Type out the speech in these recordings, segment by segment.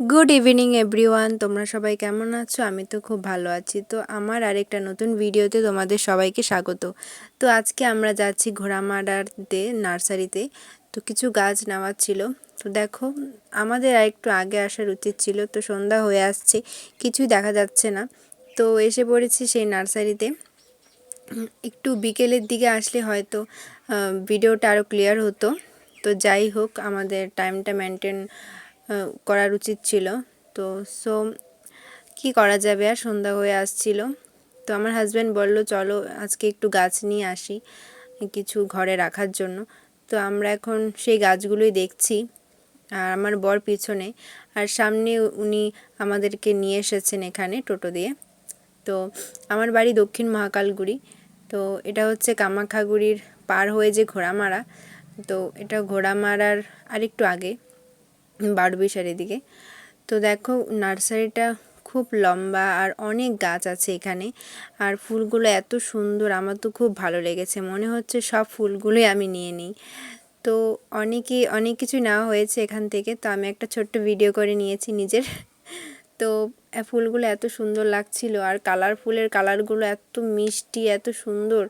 Good evening everyone, তোমরা সবাই কেমন আছো? আমি তো খুব ভালো আছি। তো আমার আরেকটা নতুন ভিডিওতে তোমাদের সবাইকে স্বাগত। তো আজকে আমরা যাচ্ছি ঘোড়ামারাতে নার্সারিতে। তো কিছু গাছ নেওয়ার ছিল। তো দেখো, আমাদের আরেকটু আগে আসার উচিত ছিল, তো সন্ধ্যা হয়ে আসছে, কিছুই দেখা যাচ্ছে না। তো এসে পড়েছি সেই নার্সারিতে। একটু বিকেলের দিকে আসলে হয়তো ভিডিওটা আরও ক্লিয়ার হতো। তো যাই হোক, আমাদের টাইমটা মেনটেন করার উচিত ছিল। তো কী করা যাবে, আর সন্ধ্যা হয়ে আসছিল। তো আমার হাজব্যান্ড বলল চলো আজকে একটু গাছ নিয়ে আসি কিছু ঘরে রাখার জন্য। তো আমরা এখন সেই গাছগুলোই দেখছি, আর আমার বর পিছনে, আর সামনে উনি আমাদেরকে নিয়ে এসেছেন এখানে টোটো দিয়ে। তো আমার বাড়ি দক্ষিণ মহাকালগুড়ি। তো এটা হচ্ছে কামাখ্যাগুড়ির পার হয়ে যে ঘোড়ামারা। তো এটা ঘোড়ামারার আরেকটু আগে, বারবিশার এদিকে। তো দেখো, নার্সারিটা খুব লম্বা আর অনেক গাছ আছে এখানে। আর ফুলগুলো এত সুন্দর, আমার তো খুব ভালো লেগেছে, মনে হচ্ছে সব ফুলগুলোই আমি নিয়ে নিই। তো অনেক কিছু নেওয়া হয়েছে এখান থেকে। তো আমি একটা ছোট্ট ভিডিও করে নিয়েছি নিজের। তো ফুলগুলো এত সুন্দর লাগছিল, আর ফুলের কালারগুলো এত মিষ্টি, এত সুন্দর,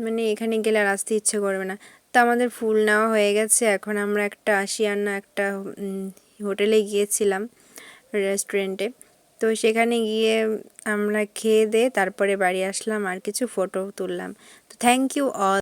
মানে এখানে গেলে আর আসতে ইচ্ছে করবে না। তো আমাদের ফুল নেওয়া হয়ে গেছে। এখন আমরা একটা আশিয়ানা একটা হোটেলে গিয়েছিলাম, রেস্টুরেন্টে। তো সেখানে গিয়ে আমরা খেয়ে দিয়ে তারপরে বাড়ি আসলাম, আর কিছু ফটো তুললাম। তো থ্যাংক ইউ অল।